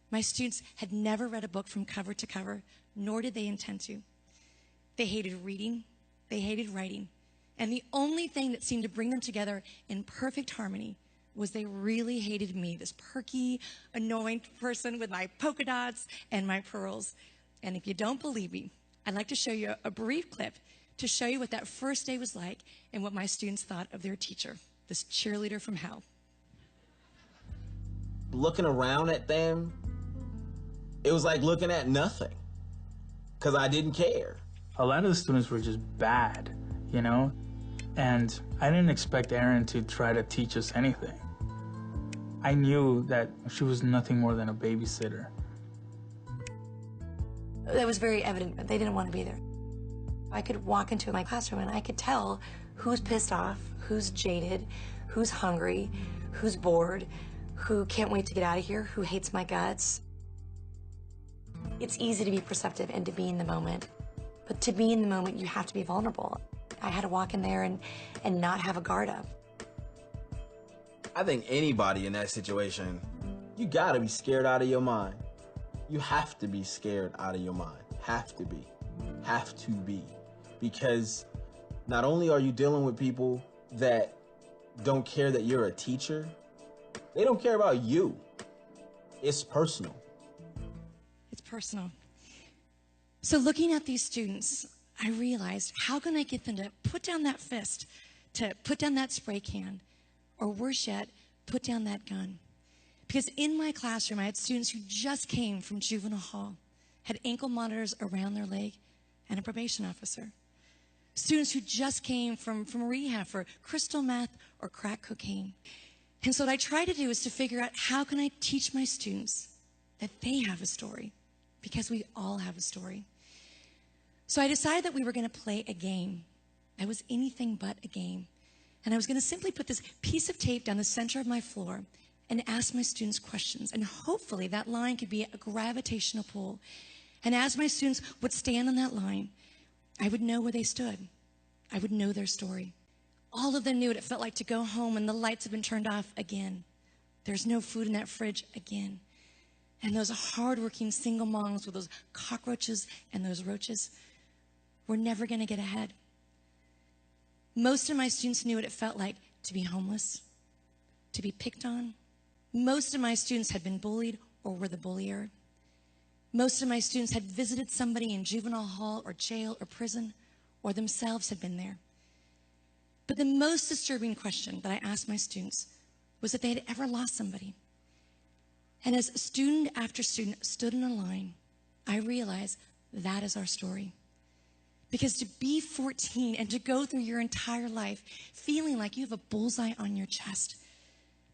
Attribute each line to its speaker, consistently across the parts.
Speaker 1: My students had never read a book from cover to cover, nor did they intend to. They hated reading, they hated writing, and the only thing that seemed to bring them together in perfect harmony was they really hated me, this perky, annoying person with my polka dots and my pearls. And if you don't believe me, I'd like to show you a brief clip to show you what that first day was like and what my students thought of their teacher, this cheerleader from hell.
Speaker 2: Looking around at them, it was like looking at nothing, because I didn't care.
Speaker 3: A lot of the students were just bad, you know? And I didn't expect Erin to try to teach us anything. I knew that she was nothing more than a babysitter.
Speaker 1: That was very evident, but they didn't want to be there. I could walk into my classroom and I could tell who's pissed off, who's jaded, who's hungry, who's bored, who can't wait to get out of here, who hates my guts. It's easy to be perceptive and to be in the moment, but to be in the moment, you have to be vulnerable. I had to walk in there and not have a guard up.
Speaker 2: I think anybody in that situation, you gotta be scared out of your mind. You have to be scared out of your mind. Have to be. Have to be. Because not only are you dealing with people that don't care that you're a teacher, they don't care about you. It's personal.
Speaker 1: It's personal. So looking at these students, I realized, how can I get them to put down that fist, to put down that spray can, or worse yet, put down that gun? Because in my classroom, I had students who just came from juvenile hall, had ankle monitors around their leg, and a probation officer. Students who just came from rehab for crystal meth or crack cocaine. And so what I try to do is to figure out, how can I teach my students that they have a story? Because we all have a story. So I decided that we were going to play a game that was anything but a game. And I was going to simply put this piece of tape down the center of my floor and ask my students questions. And hopefully that line could be a gravitational pull. And as my students would stand on that line, I would know where they stood. I would know their story. All of them knew what it felt like to go home and the lights have been turned off again. There's no food in that fridge again. And those hardworking single moms with those cockroaches and those roaches were never going to get ahead. Most of my students knew what it felt like to be homeless, to be picked on. Most of my students had been bullied or were the bullier. Most of my students had visited somebody in juvenile hall or jail or prison, or themselves had been there. But the most disturbing question that I asked my students was if they had ever lost somebody. And as student after student stood in a line, I realized that is our story. Because to be 14 and to go through your entire life feeling like you have a bullseye on your chest,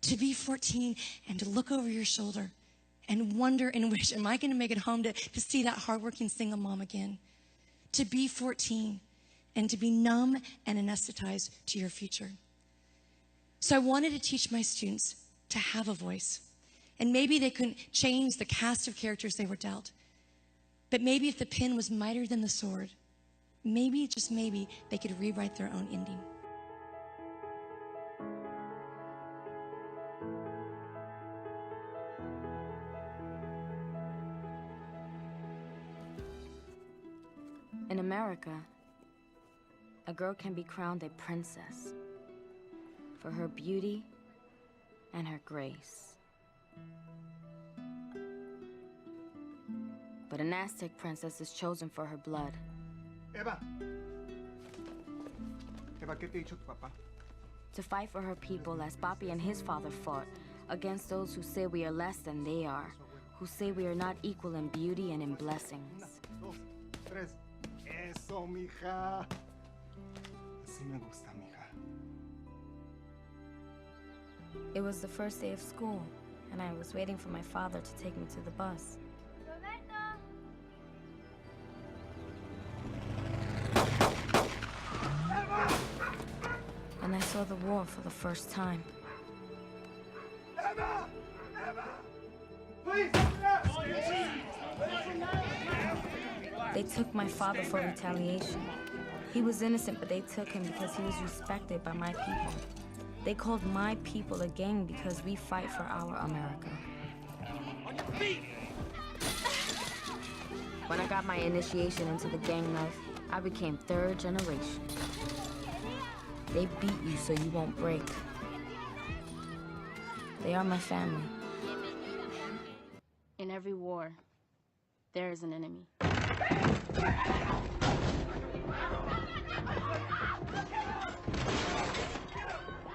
Speaker 1: to be 14 and to look over your shoulder and wonder and wish, am I going to make it home to see that hardworking single mom again? To be 14 and to be numb and anesthetized to your future. So I wanted to teach my students to have a voice. And maybe they couldn't change the cast of characters they were dealt. But maybe if the pen was mightier than the sword, maybe, just maybe, they could rewrite their own ending.
Speaker 4: In America, a girl can be crowned a princess for her beauty and her grace. But an Aztec princess is chosen for her blood.
Speaker 5: Eva, ¿qué te ha dicho tu papá?
Speaker 4: To fight for her people as Papi and his father fought against those who say we are less than they are, who say we are not equal in beauty and in blessings.
Speaker 5: 1, 2, 3. Eso, mija. Así me gusta, mija.
Speaker 4: It was the first day of school, and I was waiting for my father to take me to the bus. And I saw the war for the first time.
Speaker 5: Eva! Eva! Please!
Speaker 4: They took my father for retaliation. He was innocent, but they took him because he was respected by my people. They called my people a gang because we fight for our America.
Speaker 5: On your feet!
Speaker 4: When I got my initiation into the gang life, I became third generation. They beat you so you won't break. They are my family.
Speaker 6: In every war, there is an enemy.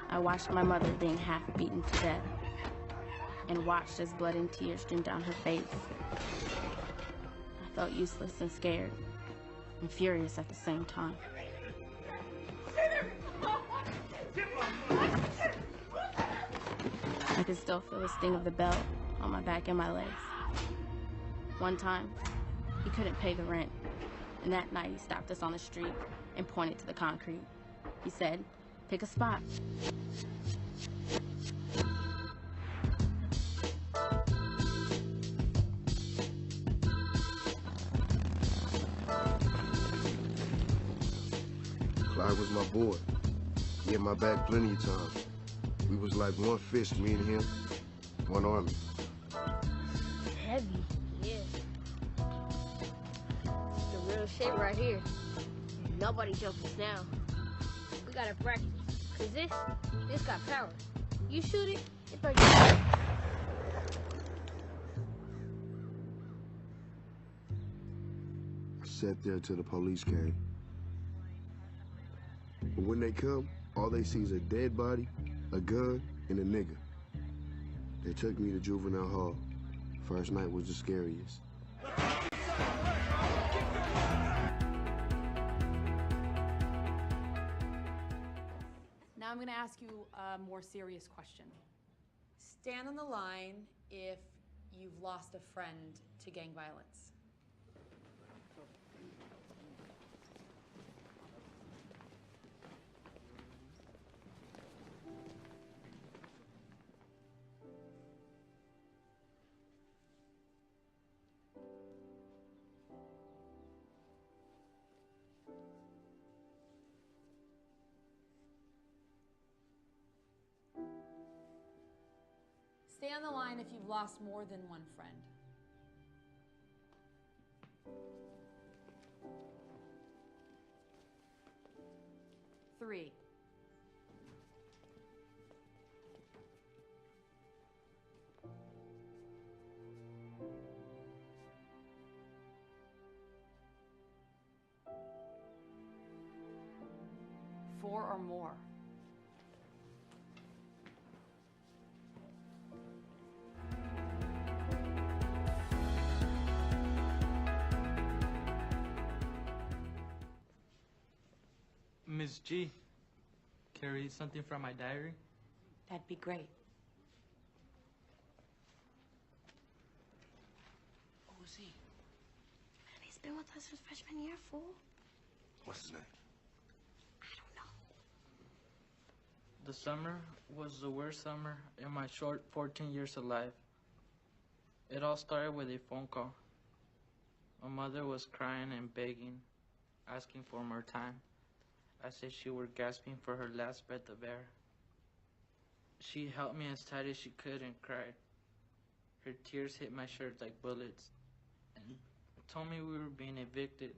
Speaker 6: I watched my mother being half beaten to death and watched as blood and tears streamed down her face. I felt useless and scared and furious at the same time. I could still feel the sting of the belt on my back and my legs. One time, he couldn't pay the rent, and that night he stopped us on the street and pointed to the concrete. He said, "Pick a spot."
Speaker 7: Clyde was my boy. He had my back plenty of times. We was like one fist, me and him, one army.
Speaker 8: Heavy, yeah. The real shit right here. Nobody jumps us now. We gotta practice, cause this got power. You shoot it, it breaks.
Speaker 7: I sat there till the police came. But when they come, all they see is a dead body, a gun, and a nigga. They took me to juvenile hall. First night was the scariest.
Speaker 9: Now I'm going to ask you a more serious question. Stand on the line if you've lost a friend to gang violence. Stay on the line if you've lost more than one friend. 3. 4 or more.
Speaker 3: Miss G, can I read something from my diary?
Speaker 9: That'd be great.
Speaker 8: Who's he? Man, he's been with us since freshman year, fool.
Speaker 7: What's his name?
Speaker 8: I don't know.
Speaker 3: The summer was the worst summer in my short 14 years of life. It all started with a phone call. My mother was crying and begging, asking for more time, as if she were gasping for her last breath of air. She held me as tight as she could and cried. Her tears hit my shirt like bullets and told me we were being evicted.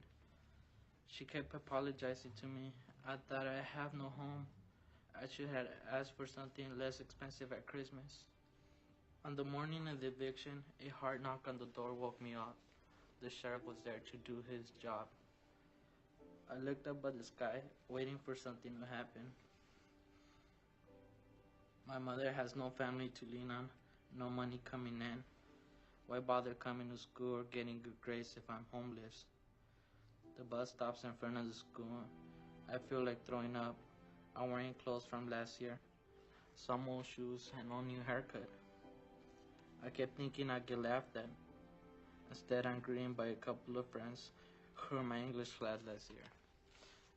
Speaker 3: She kept apologizing to me. I thought I have no home. I should have asked for something less expensive at Christmas. On the morning of the eviction, a hard knock on the door woke me up. The sheriff was there to do his job. I looked up at the sky, waiting for something to happen. My mother has no family to lean on, no money coming in. Why bother coming to school or getting good grades if I'm homeless? The bus stops in front of the school. I feel like throwing up. I'm wearing clothes from last year, some old shoes and no new haircut. I kept thinking I'd get laughed at. Instead, I'm greeted by a couple of friends who were in my English class last year.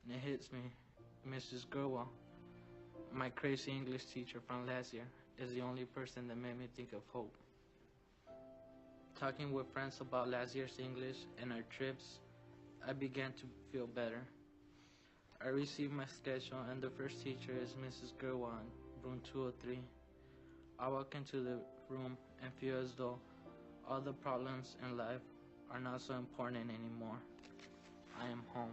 Speaker 3: And it hits me, Mrs. Gerwell, my crazy English teacher from last year, is the only person that made me think of hope. Talking with friends about last year's English and our trips, I began to feel better. I received my schedule and the first teacher is Mrs. Gerwell in room 203. I walk into the room and feel as though all the problems in life
Speaker 10: are not so important anymore. I am home.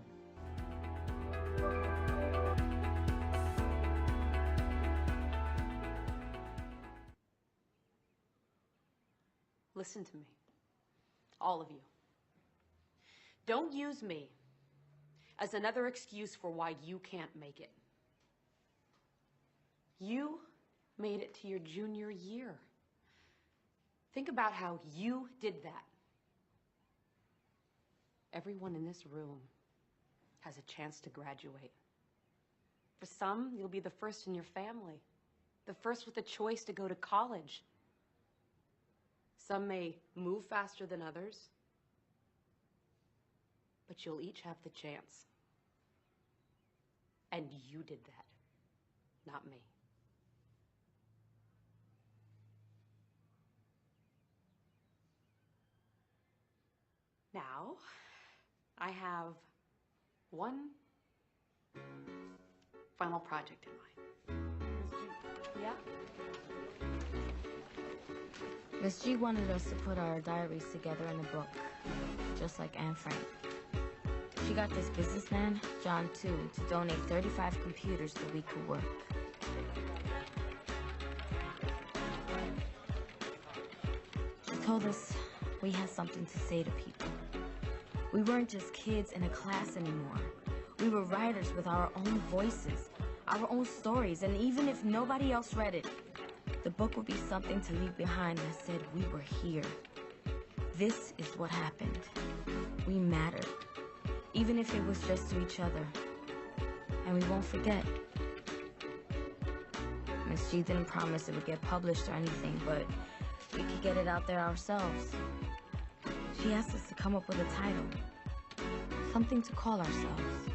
Speaker 11: Listen to me, all of you. Don't use me as another excuse for why you can't make it. You made it to your junior year. Think about how you did that. Everyone in this room has a chance to graduate. For some, you'll be the first in your family, the first with a choice to go to college. Some may move faster than others, but you'll each have the chance. And you did that, not me. Now, I have one final project in mind. Yeah?
Speaker 4: Miss G wanted us to put our diaries together in a book, just like Anne Frank. She got this businessman, John too, to donate 35 computers so we could work. She told us we had something to say to people. We weren't just kids in a class anymore. We were writers with our own voices, our own stories, and even if nobody else read it, the book would be something to leave behind that said we were here. This is what happened. We mattered, even if it was just to each other. And we won't forget. Miss G didn't promise it would get published or anything, but we could get it out there ourselves. She asked us to come up with a title, something to call ourselves.